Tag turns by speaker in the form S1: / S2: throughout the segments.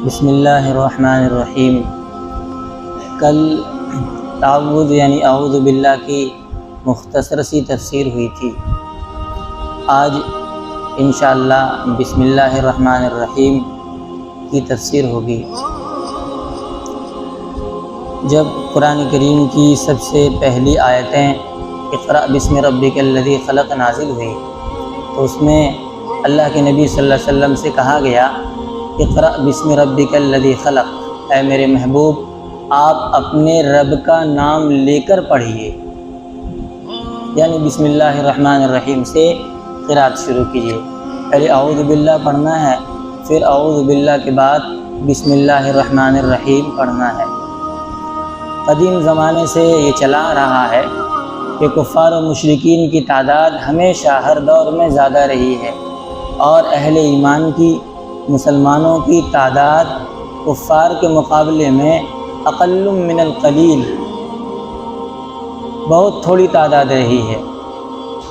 S1: بسم اللہ الرحمن الرحیم۔ کل تعوذ یعنی اعوذ باللہ کی مختصر سی تفسیر ہوئی تھی۔ آج انشاءاللہ بسم اللہ الرحمن الرحیم کی تفسیر ہوگی۔ جب قرآن کریم کی سب سے پہلی آیتیں اقرأ بسم ربک الذی خلق نازل ہوئی تو اس میں اللہ کے نبی صلی اللہ علیہ وسلم سے کہا گیا اقرأ بسم ربک الذی خلق، اے میرے محبوب آپ اپنے رب کا نام لے کر پڑھیے، یعنی بسم اللہ الرحمن الرحیم سے قرأت شروع کیجیے۔ پہلے اعوذ باللہ پڑھنا ہے، پھر اعوذ باللہ کے بعد بسم اللہ الرحمن الرحیم پڑھنا ہے۔ قدیم زمانے سے یہ چلا رہا ہے کہ کفار و مشرکین کی تعداد ہمیشہ ہر دور میں زیادہ رہی ہے، اور اہل ایمان کی مسلمانوں کی تعداد کفار کے مقابلے میں اقل من القلیل، بہت تھوڑی تعداد رہی ہے۔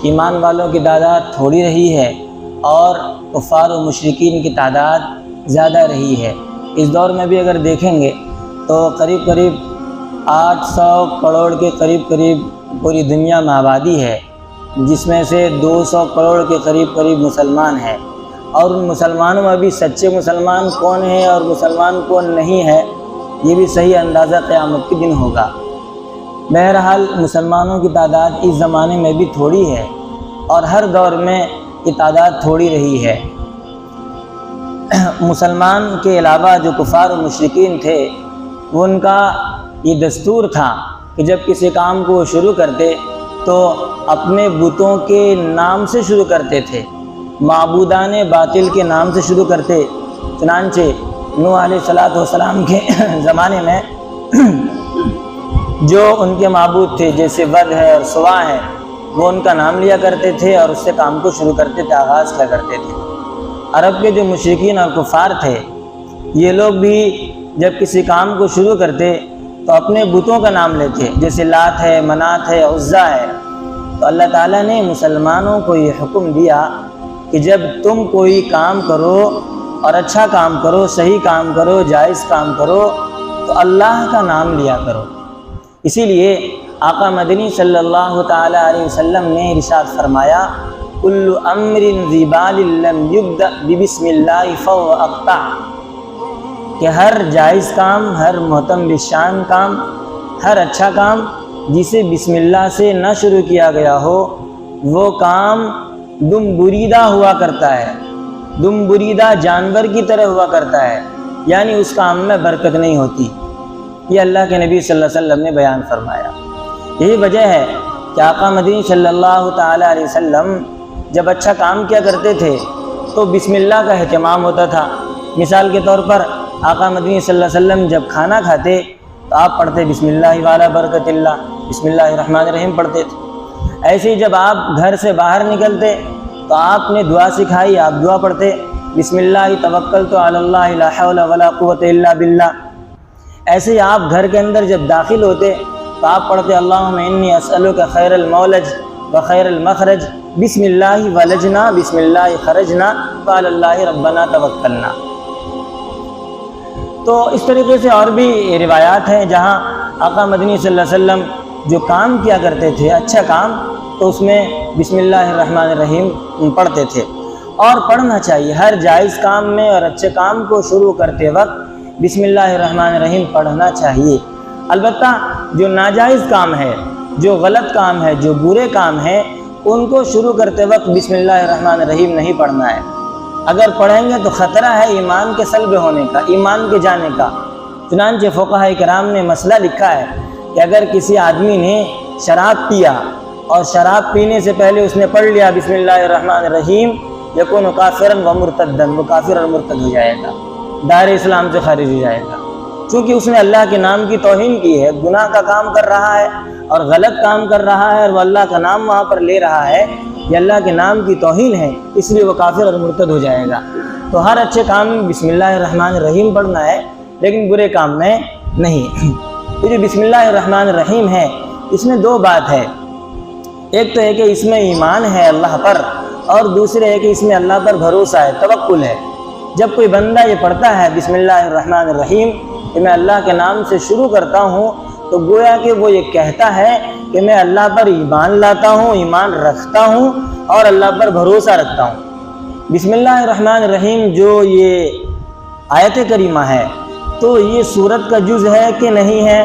S1: ایمان والوں کی تعداد تھوڑی رہی ہے اور کفار و مشرکین کی تعداد زیادہ رہی ہے۔ اس دور میں بھی اگر دیکھیں گے تو قریب 800 کروڑ کے قریب پوری دنیا میں آبادی ہے، جس میں سے 200 کروڑ کے قریب مسلمان ہیں، اور ان مسلمانوں میں بھی سچے مسلمان کون ہیں اور مسلمان کون نہیں ہے یہ بھی صحیح اندازہ قیامت کے دن ہوگا۔ بہرحال مسلمانوں کی تعداد اس زمانے میں بھی تھوڑی ہے اور ہر دور میں یہ تعداد تھوڑی رہی ہے۔ مسلمان کے علاوہ جو کفار و مشرکین تھے وہ ان کا یہ دستور تھا کہ جب کسی کام کو شروع کرتے تو اپنے بتوں کے نام سے شروع کرتے تھے، معبودان باطل کے نام سے شروع کرتے۔ چنانچہ نوح علیہ السلام کے زمانے میں جو ان کے معبود تھے جیسے ود ہے اور سوا ہے، وہ ان کا نام لیا کرتے تھے اور اس سے کام کو شروع کرتے تھے، آغاز کیا کرتے تھے۔ عرب کے جو مشرکین اور کفار تھے یہ لوگ بھی جب کسی کام کو شروع کرتے تو اپنے بتوں کا نام لیتے، جیسے لات ہے، منات ہے، عزا ہے۔ تو اللہ تعالیٰ نے مسلمانوں کو یہ حکم دیا کہ جب تم کوئی کام کرو اور اچھا کام کرو، صحیح کام کرو، جائز کام کرو تو اللہ کا نام لیا کرو۔ اسی لیے آقا مدنی صلی اللہ تعالیٰ علیہ وسلم نے ارشاد فرمایا کل امر ذی بال لم یبدأ ببسم اللہ فہو اقطع، کہ ہر جائز کام، ہر محتم بالشان کام، ہر اچھا کام جسے بسم اللہ سے نہ شروع کیا گیا ہو وہ کام دم بریدہ ہوا کرتا ہے، دم بریدہ جانور کی طرح ہوا کرتا ہے، یعنی اس کام میں برکت نہیں ہوتی۔ یہ اللہ کے نبی صلی اللہ علیہ وسلم نے بیان فرمایا۔ یہی وجہ ہے کہ آقا مدنی صلی اللہ تعالیٰ علیہ وسلم جب اچھا کام کیا کرتے تھے تو بسم اللہ کا اہتمام ہوتا تھا۔ مثال کے طور پر آقا مدنی صلی اللہ علیہ وسلم جب کھانا کھاتے تو آپ پڑھتے بسم اللہ والا برکت اللہ، بسم اللہ الرحمن الرحیم پڑھتے تھے۔ ایسے ہی جب آپ گھر سے باہر نکلتے تو آپ نے دعا سکھائی، آپ دعا پڑھتے بسم اللہ توکلت علی اللہ لا حول ولا قوت الا باللہ۔ ایسے ہی آپ گھر کے اندر جب داخل ہوتے تو آپ پڑھتے اللہم انی اسألک خیر المولج و خیر المخرج، بسم اللہ ولجنا بسم اللہ خرجنا وعلی اللہ ربنا توکلنا۔ تو اس طریقے سے اور بھی روایات ہیں جہاں آقا مدنی صلی اللہ علیہ وسلم جو کام کیا کرتے تھے اچھا کام تو اس میں بسم اللہ الرحمن الرحیم پڑھتے تھے، اور پڑھنا چاہیے۔ ہر جائز کام میں اور اچھے کام کو شروع کرتے وقت بسم اللہ الرحمن الرحیم پڑھنا چاہیے۔ البتہ جو ناجائز کام ہے، جو غلط کام ہے، جو برے کام ہیں ان کو شروع کرتے وقت بسم اللہ الرحمن الرحیم نہیں پڑھنا ہے۔ اگر پڑھیں گے تو خطرہ ہے ایمان کے سلب ہونے کا، ایمان کے جانے کا۔ چنانچہ فقہاء کرام نے مسئلہ لکھا ہے کہ اگر کسی آدمی نے شراب پیا اور شراب پینے سے پہلے اس نے پڑھ لیا بسم اللہ الرحمن الرحیم یکون کافرا و مرتدا، وہ کافر اور مرتد ہو جائے گا، دائرہ اسلام سے خارج ہو جائے گا، چونکہ اس نے اللہ کے نام کی توہین کی ہے، گناہ کا کام کر رہا ہے اور غلط کام کر رہا ہے اور وہ اللہ کا نام وہاں پر لے رہا ہے، یہ اللہ کے نام کی توہین ہے، اس لیے وہ کافر اور مرتد ہو جائے گا۔ تو ہر اچھے کام میں بسم اللہ الرحمن الرحیم پڑھنا ہے، لیکن برے کام میں نہیں۔ یہ جو بسم اللہ الرحمن الرحیم ہے اس میں دو بات ہے، ایک تو ہے کہ اس میں ایمان ہے اللہ پر، اور دوسرے ہے کہ اس میں اللہ پر بھروسہ ہے، توکل ہے۔ جب کوئی بندہ یہ پڑھتا ہے بسم اللہ الرحمن الرحیم کہ میں اللہ کے نام سے شروع کرتا ہوں، تو گویا کہ وہ یہ کہتا ہے کہ میں اللہ پر ایمان لاتا ہوں، ایمان رکھتا ہوں اور اللہ پر بھروسہ رکھتا ہوں۔ بسم اللہ الرحمن الرحیم جو یہ آیت کریمہ ہے تو یہ سورت کا جز ہے کہ نہیں ہے؟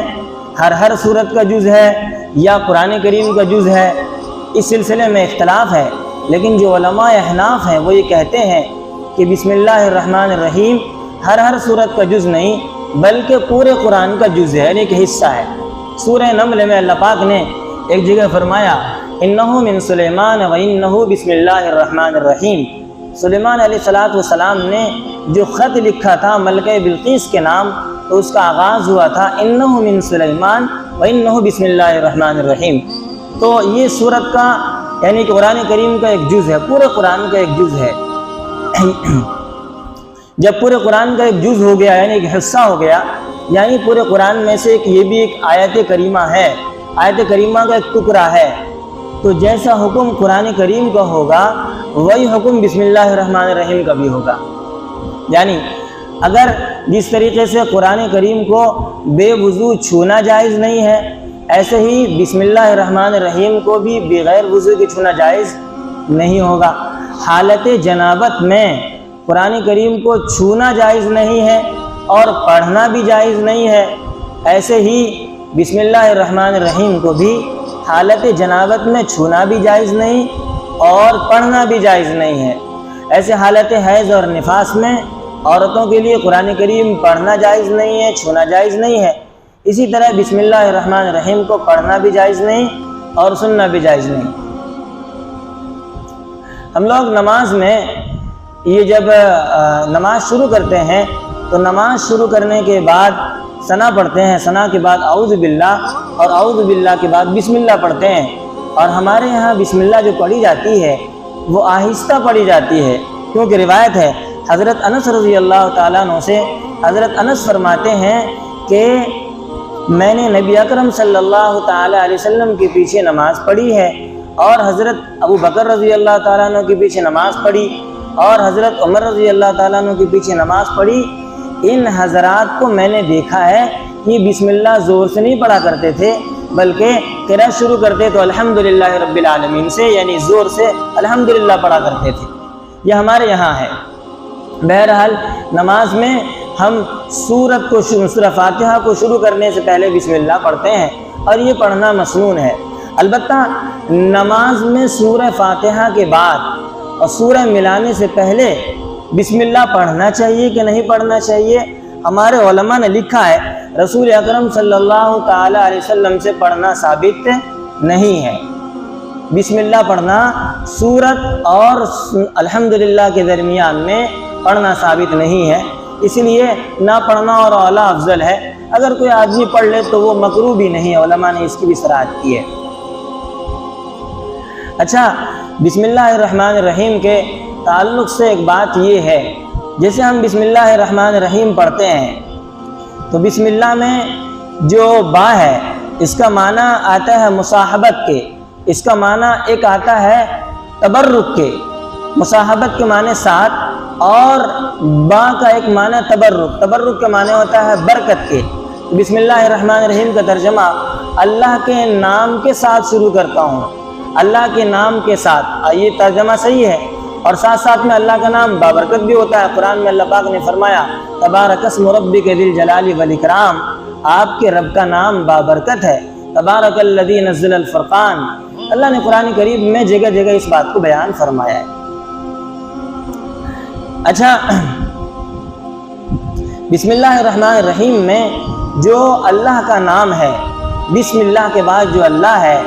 S1: ہر سورت کا جز ہے یا قرآن کریم کا جز ہے؟ اس سلسلے میں اختلاف ہے، لیکن جو علماء احناف ہیں وہ یہ کہتے ہیں کہ بسم اللہ الرحمن الرحیم ہر سورت کا جز نہیں بلکہ پورے قرآن کا جز ہے، یعنی کہ حصہ ہے۔ سورہ نمل میں اللہ پاک نے ایک جگہ فرمایا انہو من سلیمان و انہو بسم اللہ الرحمن الرحیم۔ سلیمان علیہ السلام نے جو خط لکھا تھا ملکہ بلقیس کے نام، تو اس کا آغاز ہوا تھا انہو من سلیمان و انہو بسم اللہ الرحمن الرحیم۔ تو یہ سورت کا یعنی کہ قرآن کریم کا ایک جز ہے، پورے قرآن کا ایک جز ہے۔ جب پورے قرآن کا ایک جز ہو گیا یعنی ایک حصہ ہو گیا، یعنی پورے قرآن میں سے یہ بھی ایک آیت کریمہ ہے، آیت کریمہ کا ایک ٹکڑا ہے، تو جیسا حکم قرآن کریم کا ہوگا وہی حکم بسم اللہ الرحمن الرحیم کا بھی ہوگا۔ یعنی اگر جس طریقے سے قرآن کریم کو بے وضو چھونا جائز نہیں ہے، ایسے ہی بسم اللہ الرحمن الرحیم کو بھی بغیر وضو کے چھونا جائز نہیں ہوگا۔ حالت جنابت میں قرآن کریم کو چھونا جائز نہیں ہے اور پڑھنا بھی جائز نہیں ہے، ایسے ہی بسم اللہ الرحمن الرحیم کو بھی حالت جنابت میں چھونا بھی جائز نہیں اور پڑھنا بھی جائز نہیں ہے۔ ایسے حالت حیض اور نفاس میں عورتوں کے لیے قرآن کریم پڑھنا جائز نہیں ہے، چھونا جائز نہیں ہے۔ اسی طرح بسم اللہ الرحمن الرحیم کو پڑھنا بھی جائز نہیں اور سننا بھی جائز نہیں۔ ہم لوگ نماز میں یہ جب نماز شروع کرتے ہیں تو نماز شروع کرنے کے بعد ثنا پڑھتے ہیں، ثنا کے بعد اعوذ باللہ اور اعوذ باللہ کے بعد بسم اللہ پڑھتے ہیں، اور ہمارے یہاں بسم اللہ جو پڑھی جاتی ہے وہ آہستہ پڑھی جاتی ہے، کیونکہ روایت ہے حضرت انس رضی اللہ تعالیٰ عنہ سے، حضرت انس فرماتے ہیں کہ میں نے نبی اکرم صلی اللہ تعالیٰ علیہ وسلم کے پیچھے نماز پڑھی ہے، اور حضرت ابو بکر رضی اللہ تعالیٰ عنہ کے پیچھے نماز پڑھی، اور حضرت عمر رضی اللہ تعالیٰ عنہ کے پیچھے نماز پڑھی۔ ان حضرات کو میں نے دیکھا ہے کہ بسم اللہ زور سے نہیں پڑھا کرتے تھے، بلکہ قرأت شروع کرتے تو الحمدللہ رب العالمین سے، یعنی زور سے الحمدللہ پڑھا کرتے تھے۔ یہ ہمارے یہاں ہے۔ بہرحال نماز میں ہم سورہ فاتحہ کو شروع کرنے سے پہلے بسم اللہ پڑھتے ہیں، اور یہ پڑھنا مسنون ہے۔ البتہ نماز میں سورہ فاتحہ کے بعد اور سورہ ملانے سے پہلے بسم اللہ پڑھنا چاہیے کہ نہیں پڑھنا چاہیے؟ ہمارے علماء نے لکھا ہے رسول اکرم صلی اللہ تعالیٰ علیہ وسلم سے پڑھنا ثابت نہیں ہے۔ بسم اللہ پڑھنا سورت اور الحمدللہ کے درمیان میں پڑھنا ثابت نہیں ہے، اس لیے نہ پڑھنا اور اعلیٰ افضل ہے۔ اگر کوئی آدمی پڑھ لے تو وہ مکروہ بھی نہیں ہے، علماء نے اس کی بھی صراحت کی ہے۔ اچھا، بسم اللہ الرحمن الرحیم کے تعلق سے ایک بات یہ ہے، جیسے ہم بسم اللہ الرحمن الرحیم پڑھتے ہیں تو بسم اللہ میں جو با ہے اس کا معنی آتا ہے مصاحبت کے، اس کا معنی ایک آتا ہے تبرک کے، مصاحبت کے معنی ساتھ، اور با کا ایک معنی تبرک کا معنی ہوتا ہے برکت کے۔ بسم اللہ الرحمن الرحیم کا ترجمہ اللہ کے نام کے ساتھ شروع کرتا ہوں، اللہ کے نام کے ساتھ، یہ ترجمہ صحیح ہے، اور ساتھ ساتھ میں اللہ کا نام بابرکت بھی ہوتا ہے۔ قرآن میں اللہ پاک نے فرمایا تبارک اسم ربک ذی الجلال والاکرام، آپ کے رب کا نام بابرکت ہے۔ تبارک الذی نزل الفرقان، اللہ نے قرآن کریم میں جگہ جگہ اس بات کو بیان فرمایا ہے۔ اچھا، بسم اللہ الرحمن الرحیم میں جو اللہ کا نام ہے، بسم اللہ کے بعد جو اللہ ہے،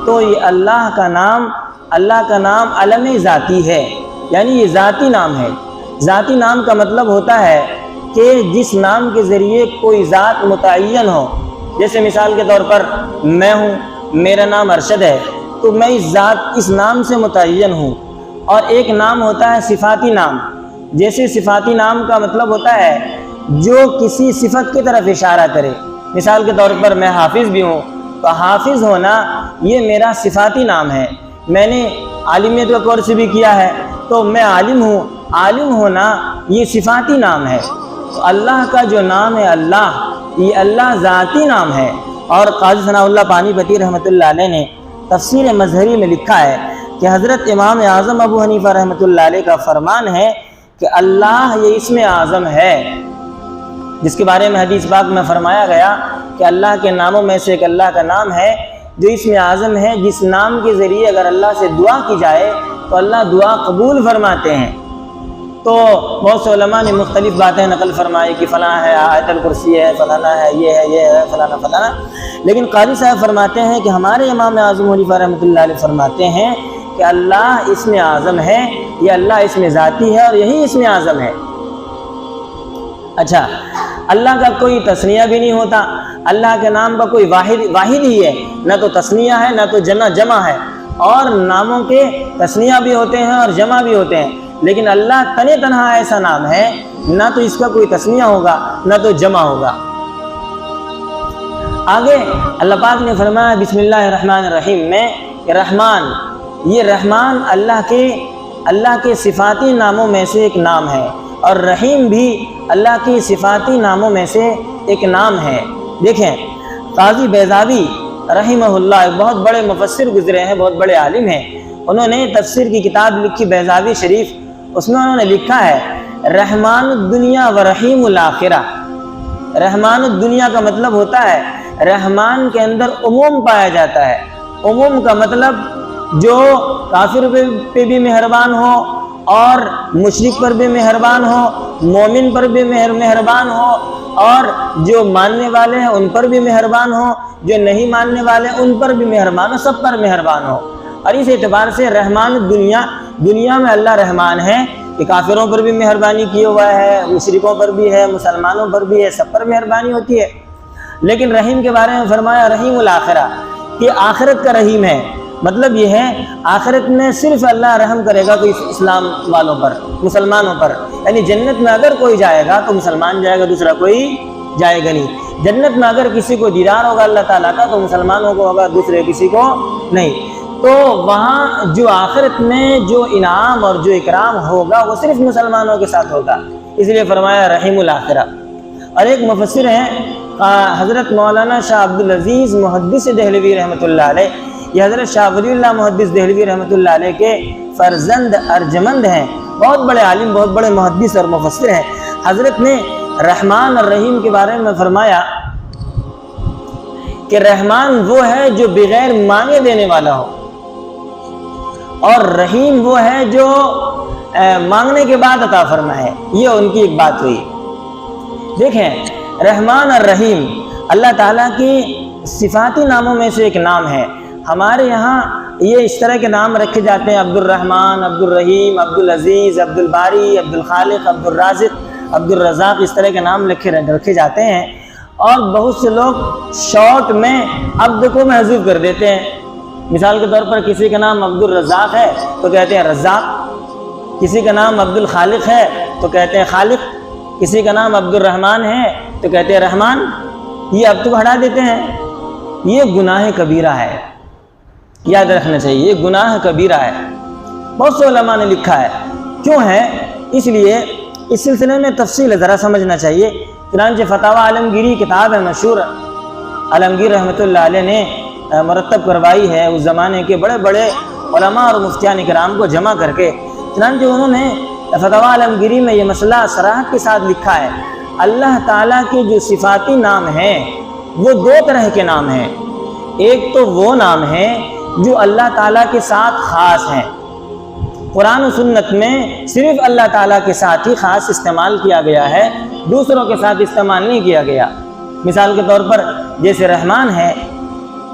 S1: تو یہ اللہ کا نام علم ذاتی ہے، یعنی یہ ذاتی نام ہے۔ ذاتی نام کا مطلب ہوتا ہے کہ جس نام کے ذریعے کوئی ذات متعین ہو، جیسے مثال کے طور پر میں ہوں، میرا نام ارشد ہے، تو میں اس نام سے متعین ہوں۔ اور ایک نام ہوتا ہے صفاتی نام، جیسے صفاتی نام کا مطلب ہوتا ہے جو کسی صفت کی طرف اشارہ کرے۔ مثال کے طور پر میں حافظ بھی ہوں، تو حافظ ہونا یہ میرا صفاتی نام ہے۔ میں نے عالمیت کا کورس بھی کیا ہے، تو میں عالم ہوں، عالم ہونا یہ صفاتی نام ہے۔ تو اللہ کا جو نام ہے اللہ، یہ اللہ ذاتی نام ہے۔ اور قاضی ثناء اللہ پانی پتی رحمۃ اللہ علیہ نے تفسیر مظہری میں لکھا ہے کہ حضرت امام اعظم ابو حنیفہ رحمۃ اللہ علیہ کا فرمان ہے کہ اللہ یہ اسم اعظم ہے، جس کے بارے میں حدیث پاک میں فرمایا گیا کہ اللہ کے ناموں میں سے ایک اللہ کا نام ہے جو اسم اعظم ہے، جس نام کے ذریعے اگر اللہ سے دعا کی جائے تو اللہ دعا قبول فرماتے ہیں۔ تو بہت سے علماء نے مختلف باتیں نقل فرمائی کہ فلاں ہے آیت الکرسی ہے، فلانا ہے، یہ ہے فلانا فلانا، لیکن قاضی صاحب فرماتے ہیں کہ ہمارے امام اعظم حنیفہ رحمۃ اللہ علیہ فرماتے ہیں کہ اللہ اسم اعظم ہے، یہ اللہ اسم ذاتی ہے اور یہی اسم اعظم ہے۔ اچھا، اللہ کا کوئی تثنیہ بھی نہیں ہوتا، اللہ کے نام کا کوئی واحد ہی ہے، نہ تو تثنیہ ہے نہ تو جمع ہے، اور ناموں کے تثنیہ بھی ہوتے ہیں اور جمع بھی ہوتے ہیں، لیکن اللہ تنہا ایسا نام ہے نہ تو اس کا کوئی تثنیہ ہوگا نہ تو جمع ہوگا۔ آگے اللہ پاک نے فرمایا بسم اللہ الرحمن الرحیم میں کہ رحمان، یہ رحمان اللہ کے صفاتی ناموں میں سے ایک نام ہے، اور رحیم بھی اللہ کی صفاتی ناموں میں سے ایک نام ہے۔ دیکھیں قاضی بیضاوی رحمہ اللہ ایک بہت بڑے مفسر گزرے ہیں، بہت بڑے عالم ہیں، انہوں نے تفسیر کی کتاب لکھی بیضاوی شریف، اس میں انہوں نے لکھا ہے رحمان الدنیا و رحیم الآخرہ۔ رحمان الدنیا کا مطلب ہوتا ہے رحمان کے اندر عموم پایا جاتا ہے۔ عموم کا مطلب جو کافر پہ بھی مہربان ہو اور مشرک پر بھی مہربان ہو، مومن پر بھی مہربان ہو، اور جو ماننے والے ہیں ان پر بھی مہربان ہو، جو نہیں ماننے والے ان پر بھی مہربان ہو، سب پر مہربان ہو۔ اور اس اعتبار سے رحمان دنیا میں اللہ رحمان ہے کہ کافروں پر بھی مہربانی کیے ہوا ہے، مشرکوں پر بھی ہے، مسلمانوں پر بھی ہے، سب پر مہربانی ہوتی ہے۔ لیکن رحیم کے بارے میں فرمایا رحیم الآخرہ، کہ آخرت کا رحیم ہے، مطلب یہ ہے آخرت میں صرف اللہ رحم کرے گا کوئی اسلام والوں پر، مسلمانوں پر، یعنی جنت میں اگر کوئی جائے گا تو مسلمان جائے گا، دوسرا کوئی جائے گا نہیں۔ جنت میں اگر کسی کو دیدار ہوگا اللہ تعالیٰ کا تو مسلمانوں کو ہوگا، دوسرے کسی کو نہیں۔ تو وہاں جو آخرت میں جو انعام اور جو اکرام ہوگا وہ صرف مسلمانوں کے ساتھ ہوگا، اس لیے فرمایا رحیم الآخرہ۔ اور ایک مفسر ہیں حضرت مولانا شاہ عبدالعزیز محدث دہلوی رحمۃ اللہ علیہ، یہ حضرت شاہ ولی اللہ محدث دہلوی رحمۃ اللہ علیہ کے فرزند ارجمند ہیں، بہت بڑے عالم، بہت بڑے محدث اور مفسر ہیں۔ حضرت نے رحمان اور رحیم کے بارے میں فرمایا کہ رحمان وہ ہے جو بغیر مانگے دینے والا ہو، اور رحیم وہ ہے جو مانگنے کے بعد عطا فرمائے، یہ ان کی ایک بات ہوئی۔ دیکھیں رحمان اور رحیم اللہ تعالیٰ کی صفاتی ناموں میں سے ایک نام ہے۔ ہمارے یہاں یہ اس طرح کے نام رکھے جاتے ہیں، عبد الرحمن، عبد الرحیم، عبد العزیز، عبد الباری، عبد الخالق، عبد الرازق، عبد الرزاق، اس طرح کے نام رکھے جاتے ہیں، اور بہت سے لوگ شارٹ میں عبد کو محذوف کر دیتے ہیں۔ مثال کے طور پر کسی کا نام عبد الرزاق ہے تو کہتے ہیں رزاق، کسی کا نام عبد الخالق ہے تو کہتے ہیں خالق، کسی کا نام عبد الرحمن ہے تو کہتے ہیں رحمان، یہ عبد کو ہٹا دیتے ہیں۔ یہ گناہ کبیرہ ہے، یاد رکھنا چاہیے، یہ گناہ کبیرہ ہے۔ بہت سے علماء نے لکھا ہے، کیوں ہے؟ اس لیے اس سلسلے میں تفصیل ذرا سمجھنا چاہیے۔ چنانچہ فتاوی عالمگیری کتاب ہے مشہور، عالمگیر رحمۃ اللہ علیہ نے مرتب کروائی ہے، اس زمانے کے بڑے بڑے علماء اور مفتیان اکرام کو جمع کر کے۔ چنانچہ انہوں نے فتاوی عالمگیری میں یہ مسئلہ صراحت کے ساتھ لکھا ہے، اللہ تعالیٰ کے جو صفاتی نام ہیں وہ دو طرح کے نام ہیں۔ ایک تو وہ نام ہیں جو اللہ تعالیٰ کے ساتھ خاص ہیں، قرآن و سنت میں صرف اللہ تعالیٰ کے ساتھ ہی خاص استعمال کیا گیا ہے، دوسروں کے ساتھ استعمال نہیں کیا گیا۔ مثال کے طور پر جیسے رحمان ہے،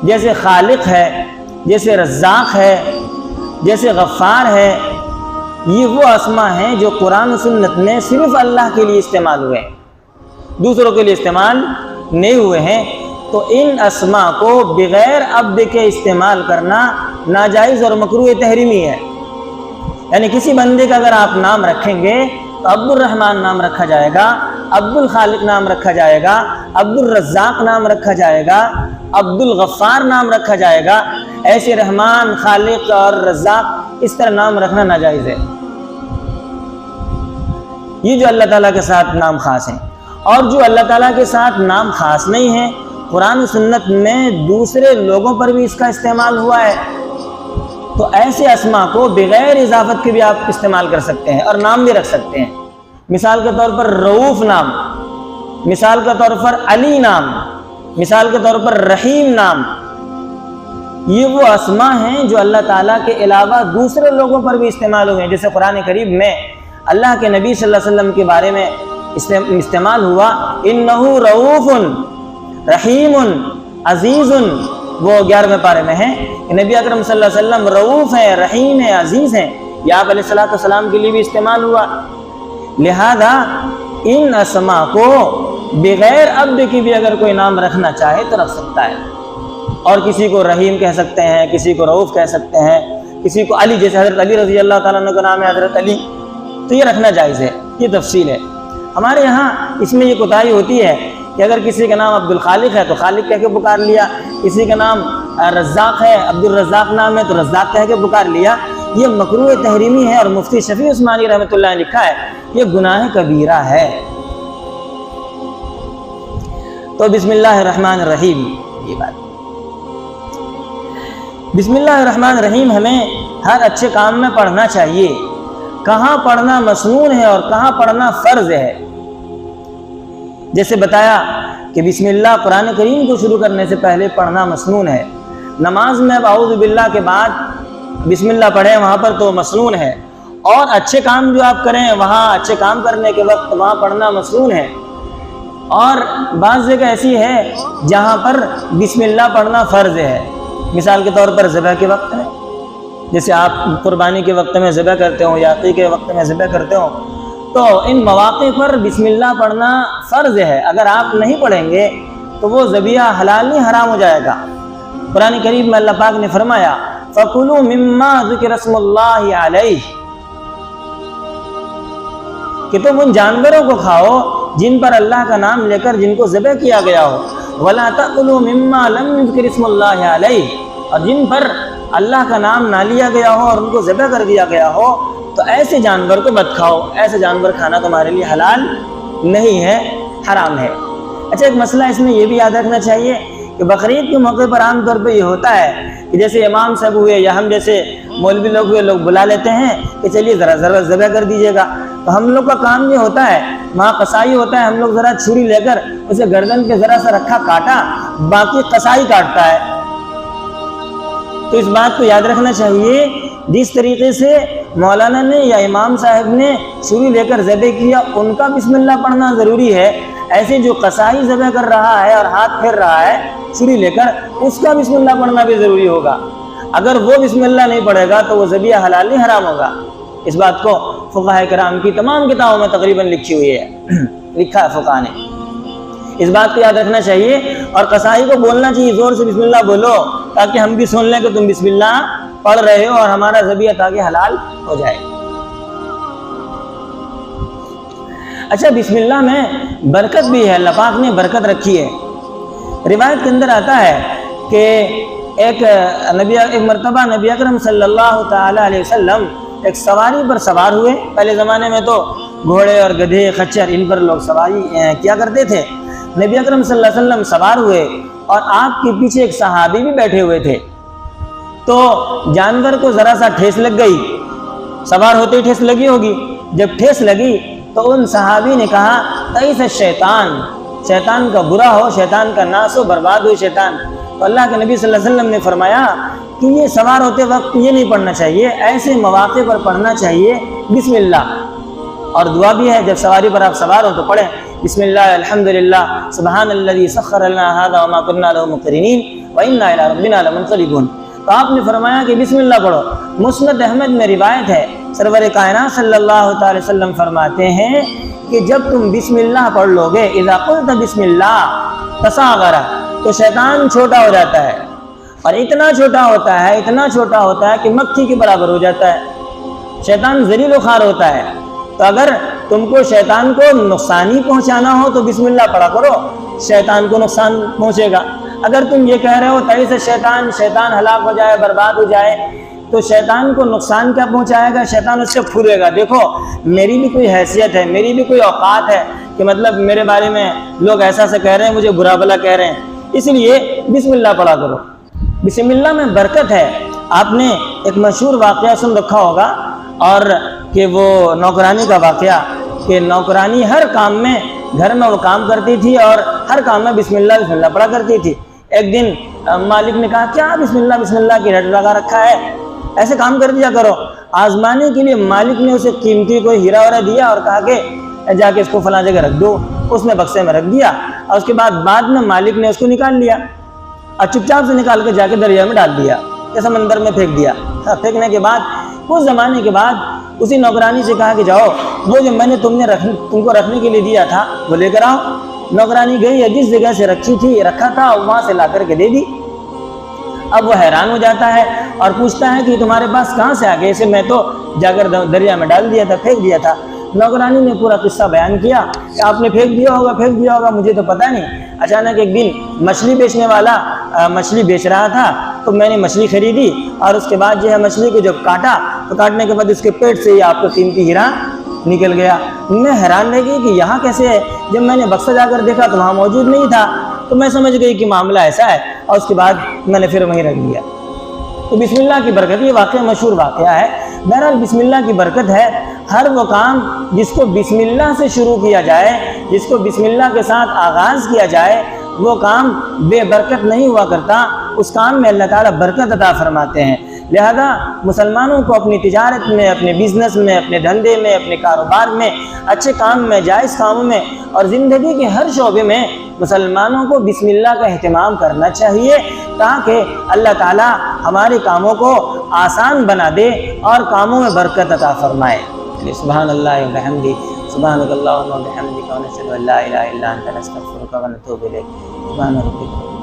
S1: جیسے خالق ہے، جیسے رزاق ہے، جیسے غفار ہے، یہ وہ اسماء ہیں جو قرآن و سنت میں صرف اللہ کے لیے استعمال ہوئے ہیں، دوسروں کے لیے استعمال نہیں ہوئے ہیں۔ تو ان اسماء کو بغیر عبد کے استعمال کرنا ناجائز اور مکروہ تحریمی ہے۔ یعنی کسی بندے کا اگر آپ نام رکھیں گے تو عبد الرحمن نام رکھا جائے گا، عبد الخالق نام رکھا جائے گا، عبد الرزاق نام رکھا جائے گا، عبد الغفار نام رکھا جائے گا۔ ایسے رحمان، خالق اور رزاق اس طرح نام رکھنا ناجائز ہے۔ یہ جو اللہ تعالیٰ کے ساتھ نام خاص ہیں، اور جو اللہ تعالیٰ کے ساتھ نام خاص نہیں ہیں، قرآن و سنت میں دوسرے لوگوں پر بھی اس کا استعمال ہوا ہے، تو ایسے اسما کو بغیر اضافت کے بھی آپ استعمال کر سکتے ہیں اور نام بھی رکھ سکتے ہیں۔ مثال کے طور پر رؤوف نام، مثال کے طور پر علی نام، مثال کے طور پر رحیم نام، یہ وہ اسما ہیں جو اللہ تعالیٰ کے علاوہ دوسرے لوگوں پر بھی استعمال ہوئے ہیں۔ جیسے قرآن کریم میں اللہ کے نبی صلی اللہ علیہ وسلم کے بارے میں استعمال ہوا انہو رؤوف رحیم عزیز، وہ 11ویں پارے میں ہے کہ نبی اکرم صلی اللہ علیہ وسلم رؤوف ہیں، رحیم ہیں، عزیز ہیں، یہ آپ علیہ السلام کے لیے بھی استعمال ہوا۔ لہذا ان اسما کو بغیر عبد کی بھی اگر کوئی نام رکھنا چاہے تو رکھ سکتا ہے، اور کسی کو رحیم کہہ سکتے ہیں، کسی کو رؤوف کہہ سکتے ہیں، کسی کو علی، جیسے حضرت علی رضی اللہ تعالیٰ عنہ کا نام ہے حضرت علی، تو یہ رکھنا جائز ہے، یہ تفصیل ہے۔ ہمارے یہاں اس میں یہ کوتاہی ہوتی ہے کہ اگر کسی کا نام عبد الخالق ہے تو خالق کہہ کے پکار لیا، کسی کا نام رزاق ہے، عبد الرزاق نام ہے تو رزاق کہہ کے پکار لیا، یہ مکروہ تحریمی ہے، اور مفتی شفیع عثمانی رحمۃ اللہ نے لکھا ہے یہ گناہ کبیرہ ہے۔ تو بسم اللہ الرحمن الرحیم، یہ بات بسم اللہ الرحمن الرحیم ہمیں ہر اچھے کام میں پڑھنا چاہیے۔ کہاں پڑھنا مسنون ہے اور کہاں پڑھنا فرض ہے؟ جیسے بتایا کہ بسم اللہ قرآن کریم کو شروع کرنے سے پہلے پڑھنا مسنون ہے، نماز میں اب اعوذ باللہ کے بعد بسم اللہ پڑھیں وہاں پر تو مسنون ہے، اور اچھے کام جو آپ کریں وہاں اچھے کام کرنے کے وقت وہاں پڑھنا مسنون ہے، اور بعض جگہ ایسی ہے جہاں پر بسم اللہ پڑھنا فرض ہے۔ مثال کے طور پر ذبح کے وقت میں، جیسے آپ قربانی کے وقت میں ذبح کرتے ہو یا عقیقے کے وقت میں ذبح کرتے ہو، تو ان مواقع پر بسم اللہ پڑھنا فرض ہے۔ اگر آپ نہیں پڑھیں گے تو وہ ذبیحہ حلال نہیں حرام ہو جائے گا۔ قرآن کریم میں اللہ پاک نے فرمایا فَكُلُوا مِمَّا ذُكِرَ اسْمُ اللَّهِ عَلَيْهِ، کہ تم ان جانوروں کو کھاؤ جن پر اللہ کا نام لے کر جن کو ذبح کیا گیا ہو، وَلَا تَأْكُلُوا مِمَّا لَمْ يُذْكَرِ اسْمُ اللَّهِ عَلَيْهِ، اور جن پر اللہ کا نام نہ لیا گیا ہو اور ان کو ذبح کر دیا گیا ہو تو ایسے جانور کو مت کھاؤ، ایسے جانور کھانا تمہارے لیے حلال نہیں ہے، حرام ہے۔ اچھا، ایک مسئلہ اس میں یہ بھی یاد رکھنا چاہیے کہ بقرعید کے موقع پر عام طور پہ یہ ہوتا ہے کہ جیسے امام صاحب ہوئے یا ہم جیسے مولوی لوگ ہوئے، لوگ بلا لیتے ہیں کہ چلیے ذرا ذبح کر دیجیے گا، تو ہم لوگ کا کام یہ ہوتا ہے، وہاں قصائی ہوتا ہے، ہم لوگ ذرا چھری لے کر اسے گردن کے ذرا سا رکھا کاٹا، باقی قصائی کاٹتا ہے۔ تو اس بات کو یاد رکھنا چاہیے، جس طریقے سے مولانا نے یا امام صاحب نے چھری لے کر ذبح کیا ان کا بسم اللہ پڑھنا ضروری ہے، ایسے جو قصائی ذبح کر رہا ہے اور ہاتھ پھیر رہا ہے چھری لے کر، اس کا بسم اللہ پڑھنا بھی ضروری ہوگا۔ اگر وہ بسم اللہ نہیں پڑھے گا تو وہ ذبیحہ حلال نہیں حرام ہوگا۔ اس بات کو فقہاء کرام کی تمام کتابوں میں تقریباً لکھی ہوئی ہے، لکھا ہے فقہاء نے۔ اس بات کو یاد رکھنا چاہیے، اور قصائی کو بولنا چاہیے زور سے بسم اللہ بولو، تاکہ ہم بھی سن لیں کہ تم بسم اللہ پڑھ رہے ہو اور ہمارا ذبیحہ تاکہ حلال ہو جائے۔ اچھا، بسم اللہ میں برکت بھی ہے، اللہ پاک نے برکت رکھی ہے۔ روایت کے اندر آتا ہے کہ ایک مرتبہ نبی اکرم صلی اللہ تعالی علیہ وسلم ایک سواری پر سوار ہوئے۔ پہلے زمانے میں تو گھوڑے اور گدھے، خچر، ان پر لوگ سواری کیا کرتے تھے۔ نبی اکرم صلی اللہ علیہ وسلم سوار ہوئے اور آپ کے پیچھے ایک صحابی بھی بیٹھے ہوئے تھے، تو جانور کو ذرا سا ٹھیس لگ گئی، سوار ہوتے ہی ٹھیس لگی ہوگی۔ جب ٹھیس لگی تو ان صحابی نے کہا تئیس الشیطان، شیطان کا برا ہو، شیطان کا ناس ہو، برباد ہو شیطان۔ تو اللہ کے نبی صلی اللہ علیہ وسلم نے فرمایا کہ یہ سوار ہوتے وقت یہ نہیں پڑھنا چاہیے، ایسے مواقع پر پڑھنا چاہیے بسم اللہ۔ اور دعا بھی ہے، جب سواری پر آپ سوار ہو تو پڑھیں بسم اللہ الحمدللہ سبحان الذی سخر لنا ھذا وما كنا له مقرنین وانا الی ربنا لمنقلبون۔ تو آپ نے فرمایا کہ بسم اللہ پڑھو۔ مسند احمد میں روایت ہے، سرور کائنات صلی اللہ تعالی وسلم فرماتے ہیں کہ جب تم بسم اللہ پڑھ لو گے، اذا قلت بسم اللہ تصاغر، تو شیطان چھوٹا ہو جاتا ہے، اور اتنا چھوٹا ہوتا ہے، اتنا چھوٹا ہوتا ہے کہ مکھی کے برابر ہو جاتا ہے۔ شیطان ذلیل و خوار ہوتا ہے۔ تو اگر تم کو شیطان کو نقصان ہی پہنچانا ہو تو بسم اللہ پڑھا کرو، شیطان کو نقصان پہنچے گا۔ اگر تم یہ کہہ رہے ہو تئیس شیطان، شیطان ہلاک ہو جائے، برباد ہو جائے، تو شیطان کو نقصان کیا پہنچائے گا؟ شیطان اس سے پھولے گا، دیکھو میری بھی کوئی حیثیت ہے، میری بھی کوئی اوقات ہے کہ مطلب میرے بارے میں لوگ ایسا سے کہہ رہے ہیں، مجھے برا بھلا کہہ رہے ہیں، اس لیے بسم اللہ پڑھا کرو۔ بسم اللہ میں برکت ہے۔ آپ نے ایک مشہور واقعہ سن رکھا ہوگا، اور کہ وہ نوکرانی کا واقعہ، کہ نوکرانی ہر کام میں، گھر میں وہ کام کرتی تھی اور ہر کام میں بسم اللہ پڑھا کرتی تھی۔ ایک دن مالک نے کہا کیا بسم اللہ کی رٹ لگا رکھا ہے، ایسے کام کر دیا کرو۔ آزمانے کے لیے مالک نے اسے قیمتی کوئی ہیرا وغیرہ دیا اور کہا کہ جا کے اس کو فلاں جگہ رکھ دو۔ اس نے بکسے میں رکھ دیا، اور اس کے بعد میں مالک نے اس کو نکال لیا اور چپ چاپ سے نکال کے جا کے دریا میں ڈال دیا یا سمندر میں پھینک دیا۔ پھینکنے کے بعد کچھ زمانے کے بعد اسی نوکرانی سے کہا کہ جاؤ وہ جو میں نے تم کو رکھنے کے لیے دیا تھا وہ لے کر آؤ۔ نوکرانی گئی، جس جگہ سے رکھا تھا وہاں سے لا کر کے دے دی۔ اب وہ حیران ہو جاتا ہے اور پوچھتا ہے کہ تمہارے پاس کہاں سے آ گئے؟ اسے میں تو جا کر دریا میں ڈال دیا تھا، پھینک دیا تھا۔ نوکرانی نے پورا قصہ بیان کیا کہ آپ نے پھینک دیا ہوگا، مجھے تو پتہ نہیں۔ اچانک ایک دن مچھلی بیچنے والا مچھلی بیچ رہا تھا، تو میں نے مچھلی خریدی اور اس کے بعد جو ہے مچھلی کو جب کاٹا تو کاٹنے کے بعد اس کے پیٹ سے ہی آپ کو قیمتی ہیرا نکل گیا۔ میں حیران رہ گئی کہ یہاں کیسے ہے؟ جب میں نے بکسا جا کر دیکھا تو وہاں موجود نہیں تھا، تو میں سمجھ گئی کہ معاملہ ایسا ہے، اور اس کے بعد میں نے پھر وہیں رکھ دیا۔ تو بسم اللہ کی برکت، یہ واقعہ مشہور واقعہ ہے۔ بہرحال بسم اللہ کی برکت ہے، ہر وہ کام جس کو بسم اللہ سے شروع کیا جائے، جس کو بسم اللہ کے ساتھ آغاز کیا جائے، وہ کام بے برکت نہیں ہوا کرتا، اس کام میں اللہ تعالیٰ برکت عطا فرماتے ہیں۔ لہذا مسلمانوں کو اپنی تجارت میں، اپنے بزنس میں، اپنے دھندے میں، اپنے کاروبار میں، اچھے کام میں، جائز کاموں میں اور زندگی کے ہر شعبے میں مسلمانوں کو بسم اللہ کا اہتمام کرنا چاہیے، تاکہ اللہ تعالیٰ ہمارے کاموں کو آسان بنا دے اور کاموں میں برکت عطا فرمائے۔ سبحان اللہ و بحمدہ، سبحانک اللہم و بحمدک، ونشہد ان لا الہ الا انت، نستغفرک و نتوب الیک۔ سبحان ربک۔